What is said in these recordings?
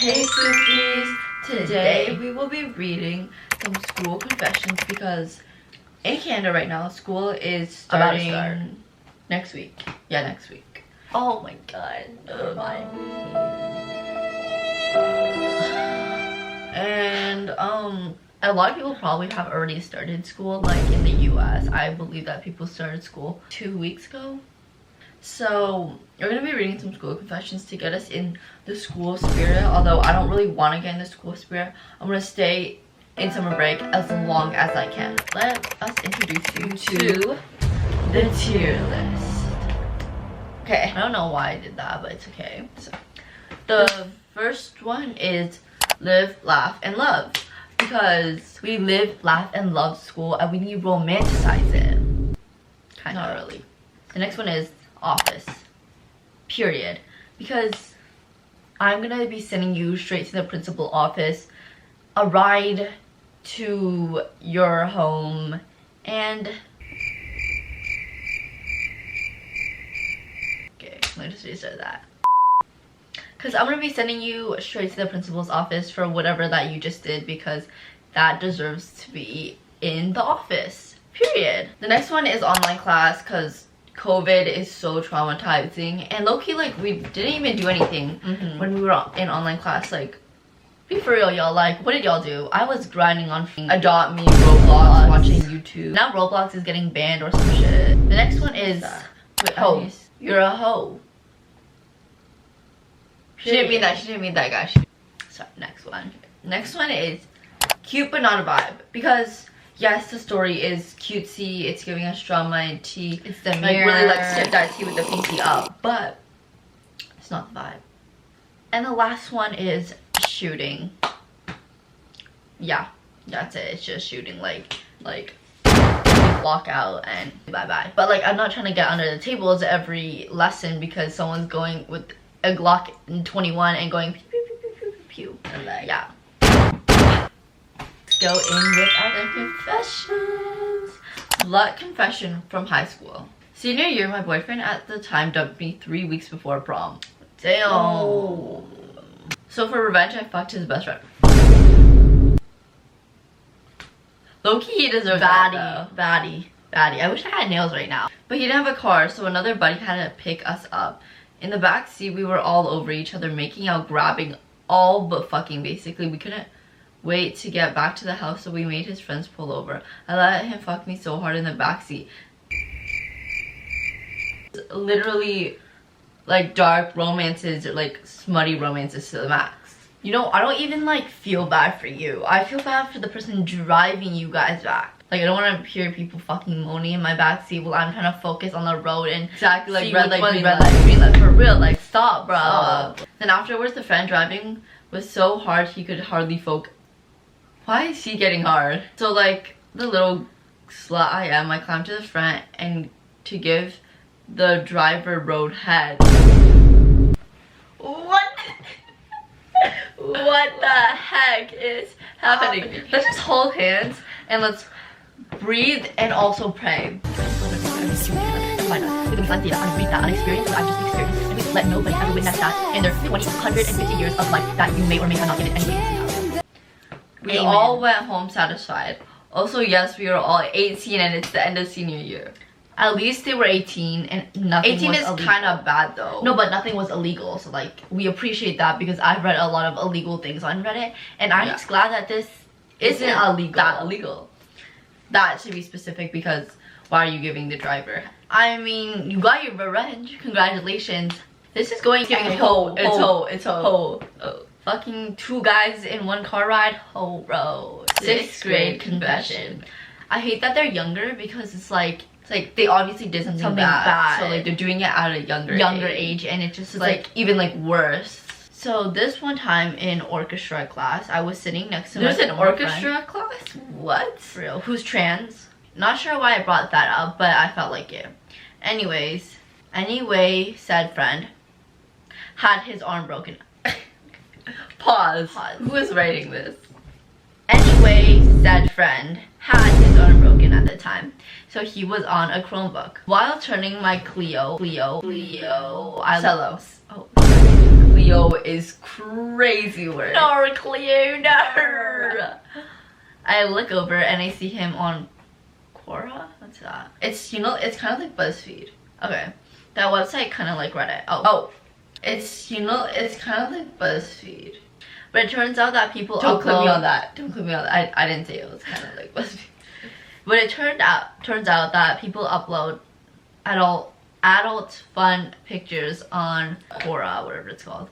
Hey pookies! Today we will be reading some school confessions because in Canada right now school is starting next week. Yeah, next week. Oh my god, never mind. And a lot of people probably have already started school, like in the US. I believe that people started school 2 weeks ago. So we're gonna be reading some school confessions to get us in the school spirit. Although I don't really want to get in the school spirit, I'm gonna stay in summer break as long as I can. Let us introduce you to the tier list. Okay, I don't know why I did that, but it's okay. So the first one is live, laugh, and love, because we live, laugh, and love school and we need to romanticize it. Kind of. Not really. The next one is office, period, because I'm gonna be sending you straight to the principal office, a ride to your home, and okay, let me just restart that, because I'm gonna be sending you straight to the principal's office for whatever that you just did, because that deserves to be in the office, period. The next one is online class, because COVID is so traumatizing, and low-key, like, we didn't even do anything when we were in online class. Like, be for real, y'all. Like, what did y'all do? I was grinding on Adopt Me, Roblox, watching YouTube. Now Roblox is getting banned or some shit. The next one is hoe. You're a hoe. She didn't mean that. She didn't mean that, guys. Sorry, next one. Next one is cute but not a vibe, because yes, the story is cutesy, it's giving us drama and tea. It's the mirror. Like, really like sip that tea with the pinky up, but it's not the vibe. And the last one is shooting. Yeah, that's it. It's just shooting, like block out and bye bye. But like, I'm not trying to get under the tables every lesson because someone's going with a Glock 21 and going pew pew pew pew pew pew. And like, yeah. Go in with our confessions. Slut confession from high school. Senior year, my boyfriend at the time dumped me 3 weeks before prom. Damn. Oh. So for revenge, I fucked his best friend. Low-key, he deserves that, though. Baddie. I wish I had nails right now. But he didn't have a car, so another buddy had to pick us up. In the back seat, we were all over each other, making out, grabbing, all but fucking, basically. We couldn't wait to get back to the house, so we made his friends pull over. I let him fuck me so hard in the backseat. Literally, like, dark romances, or like smutty romances to the max. You know, I don't even like feel bad for you. I feel bad for the person driving you guys back. Like, I don't want to hear people fucking moaning in my backseat while I'm trying to focus on the road and exactly like red light, green light, for real. Like, stop, bro. Stop. Then afterwards, the friend driving was so hard he could hardly focus. Why is he getting hard? So like, the little slut I am, I climbed to the front and to give the driver road head. What? What the heck is happening? Let's just hold hands and let's breathe and also pray. Let nobody ever witness that in their 150 years of life that you may or may have not given anything. We all went home satisfied. Also, yes, we were all 18 and it's the end of senior year. At least they were 18 and nothing 18 was illegal. 18 is kind of bad though. No, but nothing was illegal. So like, we appreciate that, because I've read a lot of illegal things on Reddit. And I'm just glad that this isn't illegal. That illegal. That should be specific, because why are you giving the driver? I mean, you got your revenge. Congratulations. This is going to be ho. It's ho. Fucking 2 guys in 1 car ride. Oh, bro. 6th grade confession. I hate that they're younger, because it's like they obviously did something bad. So like, they're doing it at a younger age, and it just is like even like worse. So this one time in orchestra class, I was sitting next to my friend. There's an orchestra class? What? For real. Who's trans? Not sure why I brought that up, but I felt like it. Anyway, said friend had his arm broken. Pause. Who is writing this? Anyway, said friend had his arm broken at the time, so he was on a Chromebook. While turning my Clio, Cleo is crazy word. No, Cleo, no. I look over and I see him on Quora? What's that? It's, you know, it's kind of like BuzzFeed. Okay. That website kind of like Reddit. Oh. It's, you know, it's kind of like BuzzFeed. But it turns out that people Don't upload... click me on that. Don't click me on that. I didn't say it was kind of like BuzzFeed. But it turns out that people upload adult fun pictures on Quora, whatever it's called.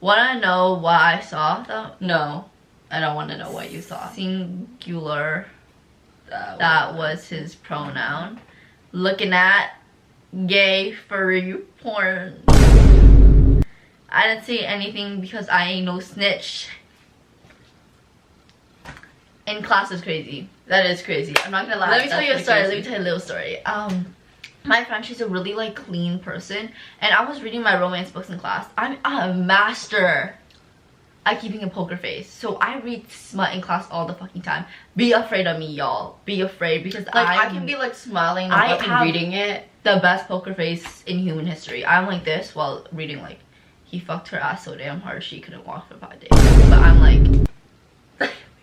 Wanna know what I saw though? No. I don't want to know what you saw. Singular. That was his pronoun. Looking at gay furry porn. I didn't say anything because I ain't no snitch. In class is crazy. That is crazy. I'm not gonna lie. Let me tell you a story. Let me tell you a little story. My friend, she's a really like clean person, and I was reading my romance books in class. I'm a master at keeping a poker face, so I read smut in class all the fucking time. Be afraid of me, y'all. Be afraid, because like I can be like smiling and reading it. The best poker face in human history. I'm like this while reading like he fucked her ass so damn hard she couldn't walk for 5 days. But I'm like.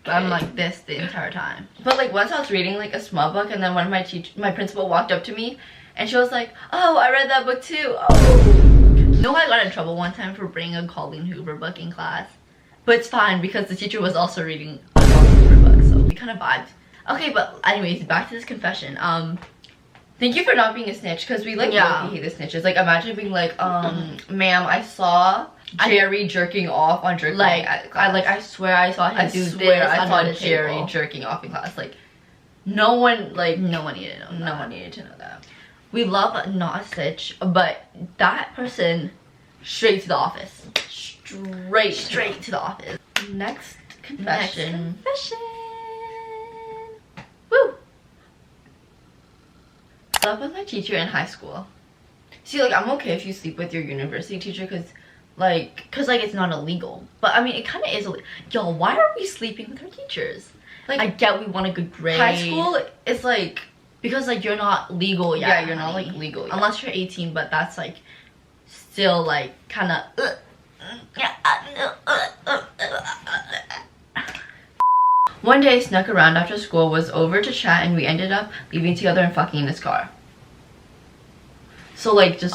I'm like this the entire time. But like once I was reading like a small book, and then one of my principal walked up to me and she was like, "Oh, I read that book too." Oh. No, I got in trouble one time for bringing a Colleen Hoover book in class. But it's fine because the teacher was also reading a Colleen Hoover book, so we kind of vibed. Okay, but anyways, back to this confession. Thank you for not being a snitch, because we like really hate the snitches. Like imagine being like, ma'am, I saw Jerry jerking off on jerking. Like I swear I saw him do this. I saw Jerry jerking off in class. Like no one needed to know. No one needed to know that. We love not a snitch, but that person straight to the office. Straight to the office. Next confession. Woo. Slept with my teacher in high school. See, like I'm okay if you sleep with your university teacher, because it's not illegal. But I mean, it kind of is. Yo, why are we sleeping with our teachers? Like, I get we want a good grade. High school is like, because like you're not legal yet. Yeah, you're not like legal yet. Unless you're 18, but that's like still like kind of. One day, I snuck around after school was over to chat, and we ended up leaving together and fucking in his car. So like just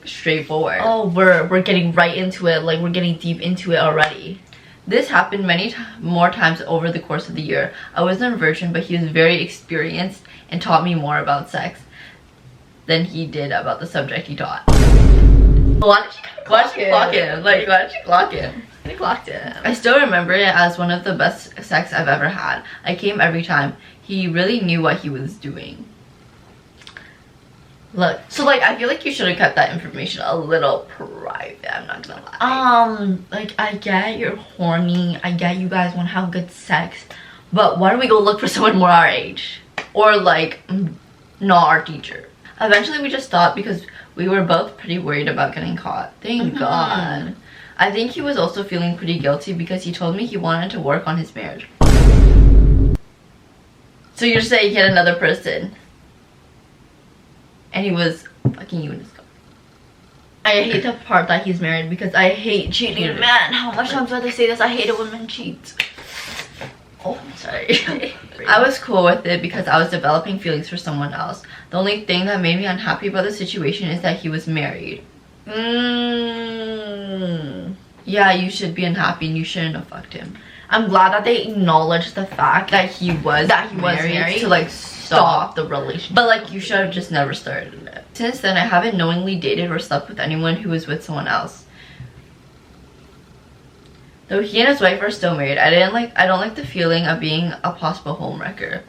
straightforward. Oh, we're getting right into it. Like we're getting deep into it already. This happened many more times over the course of the year. I wasn't a virgin, but he was very experienced and taught me more about sex than he did about the subject he taught. Why did you clock him? Like why did you clock him? I clocked him. I still remember it as one of the best sex I've ever had. I came every time. He really knew what he was doing. Look, so like I feel like you should have kept that information a little private, I'm not gonna lie. Like I get you're horny, I get you guys want to have good sex, but why don't we go look for someone more our age? Or like not our teacher. Eventually we just stopped because we were both pretty worried about getting caught. Thank God. I think he was also feeling pretty guilty because he told me he wanted to work on his marriage. So you're saying he had another person and he was fucking you in his car. I hate the part that he's married because I hate cheating. Man, how much times do I have to say this? I hate it when men cheat. Oh, I'm sorry. I was cool with it because I was developing feelings for someone else. The only thing that made me unhappy about the situation is that he was married. Yeah, you should be unhappy and you shouldn't have fucked him. I'm glad that they acknowledged the fact that he was married to like stop the relationship. But like you should have just never started it. Since then, I haven't knowingly dated or slept with anyone who was with someone else. Though he and his wife are still married, I don't like the feeling of being a possible homewrecker.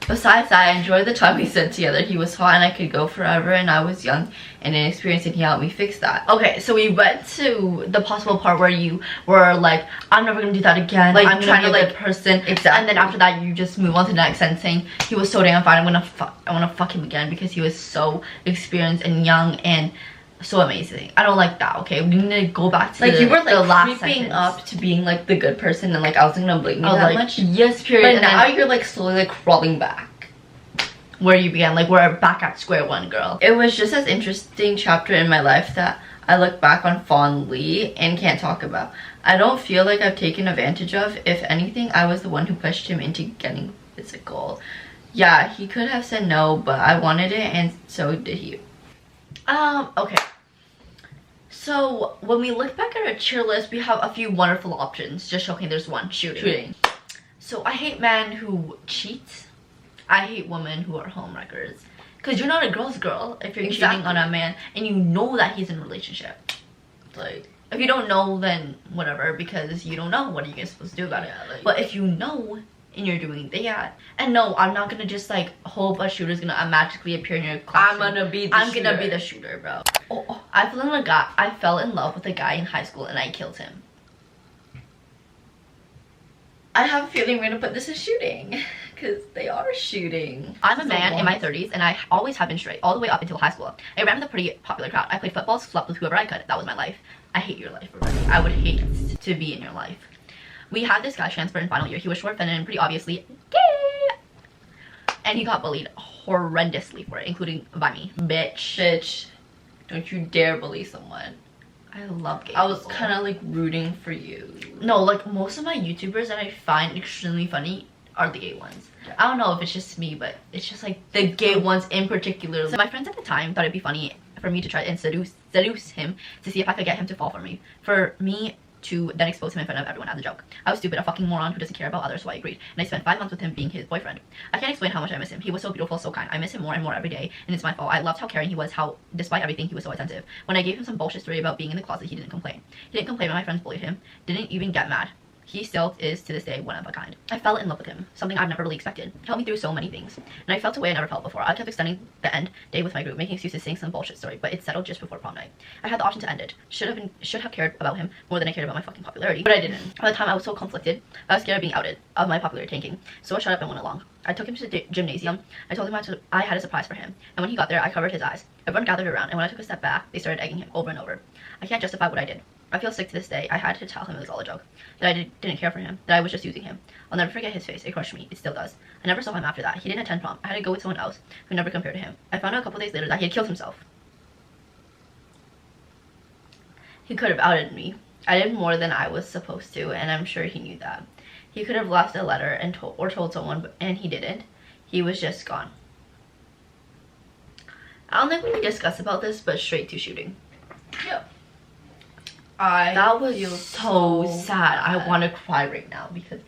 Besides that, I enjoyed the time we spent together. He was hot and I could go forever, and I was young and inexperienced, and he helped me fix that. Okay, so we went to the possible part where you were like, I'm never gonna do that again. Like, I'm trying to be a good person. Exactly. And then after that, you just move on to the next sentence saying, he was so damn fine. I wanna fuck him again because he was so experienced and young and so amazing. I don't like that. Okay, we need to go back to like you were like the last creeping up to being like the good person, and like I wasn't gonna blame you that much. Yes, period. But and now you're like slowly like crawling back where you began. Like we're back at square one, girl. It was just an interesting chapter in my life that I look back on fondly and can't talk about. I don't feel like I've taken advantage of. If anything, I was the one who pushed him into getting physical. Yeah, he could have said no, but I wanted it, and so did he. Okay. So when we look back at our cheer list, we have a few wonderful options. Just showing there's one, shooting. So I hate men who cheat. I hate women who are homewreckers. Because you're not a girl's girl if you're cheating on a man and you know that he's in a relationship. Like, if you don't know, then whatever, because you don't know, what are you guys supposed to do about it? Like, but if you know and you're doing that, and no, I'm not gonna just like hope a shooter's gonna magically appear in your classroom. I'm gonna be the shooter, bro. I fell in love with a guy in high school and I killed him. I have a feeling we're gonna put this as shooting, because they are shooting. I'm a man in my 30s and I always have been straight all the way up until high school. I ran with a pretty popular crowd. I played football, slept with whoever I could. That was my life. I hate your life, Roberta. I would hate to be in your life. We had this guy transfer in final year. He was short, feminine, pretty obviously gay, and he got bullied horrendously for it, including by me. Bitch, don't you dare bully someone. I love gay people. I was kind of like rooting for you. No, like most of my YouTubers that I find extremely funny are the gay ones. Yeah. I don't know if it's just me, but it's just like the gay ones in particular. So my friends at the time thought it'd be funny for me to try and seduce him to see if I could get him to fall for me. For me to then expose him in front of everyone as a joke. I was stupid, a fucking moron who doesn't care about others, so I agreed. And I spent 5 months with him being his boyfriend. I can't explain how much I miss him. He was so beautiful, so kind. I miss him more and more every day, and it's my fault. I loved how caring he was, how despite everything he was so attentive. When I gave him some bullshit story about being in the closet, he didn't complain. He didn't complain when my friends bullied him. Didn't even get mad. He still is to this day one of a kind. I fell in love with him, something I've never really expected. He helped me through so many things, and I felt a way I never felt before. I kept extending the end day with my group, making excuses, saying some bullshit story, but it settled just before prom night. I had the option to end it. Should have cared about him more than I cared about my fucking popularity, but I didn't. At the time, I was so conflicted. I was scared of being outed, of my popularity tanking, so I shut up and went along. I took him to the gymnasium. I told him I had a surprise for him, and when he got there, I covered his eyes. Everyone gathered around, and when I took a step back, they started egging him over and over. I can't justify what I did. I feel sick to this day. I had to tell him it was all a joke, that I didn't care for him, that I was just using him. I'll never forget his face. It crushed me. It still does. I never saw him after that. He didn't attend prom. I had to go with someone else who never compared to him. I found out a couple days later that he had killed himself. He could have outed me. I did more than I was supposed to, and I'm sure he knew that. He could have left a letter and told someone, and he didn't. He was just gone. I don't think we can discuss about this, but straight to shooting. Yeah. That was so sad. I want to cry right now because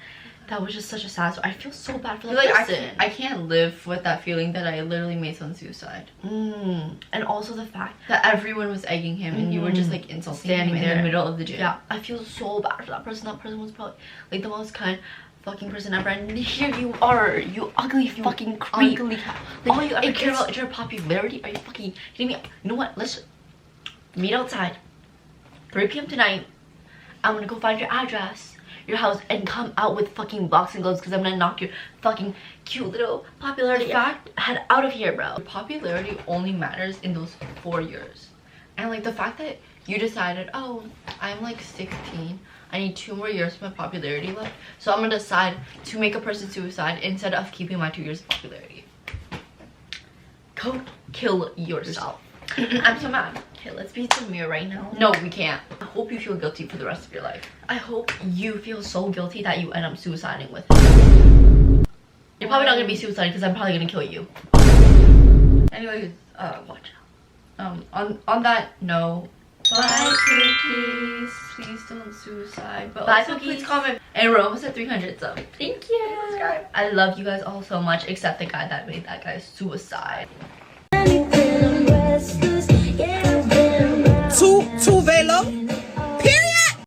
that was just such a sad story. I feel so bad for the person. I can't live with that feeling that I literally made someone suicide. And also the fact that everyone was egging him and you were just like insulting him in the middle of the gym. Yeah, I feel so bad for that person. That person was probably like the most kind fucking person ever, and here you are, you ugly fucking creep. Like, all you ever care about is your popularity. Are you fucking kidding me? You know what? Let's meet outside. 3 p.m. tonight. I'm gonna go find your address, your house, and come out with fucking boxing gloves because I'm gonna knock your fucking cute little popularity head out of here, bro. Popularity only matters in those 4 years. And like the fact that you decided, oh, I'm like 16. I need 2 more years for my popularity left. So I'm gonna decide to make a person suicide instead of keeping my 2 years of popularity. Go kill yourself. I'm so mad. Okay, let's be to the mirror right now. No, we can't. I hope you feel guilty for the rest of your life. I hope you feel so guilty that you end up suiciding with him. You're probably not gonna be suiciding because I'm probably gonna kill you. Anyways, watch out. On that note, bye cookies. Please don't suicide. But bye also cookies. Please comment. And we're almost at 300, so thank you. Subscribe. I love you guys all so much, except the guy that made that guy suicide.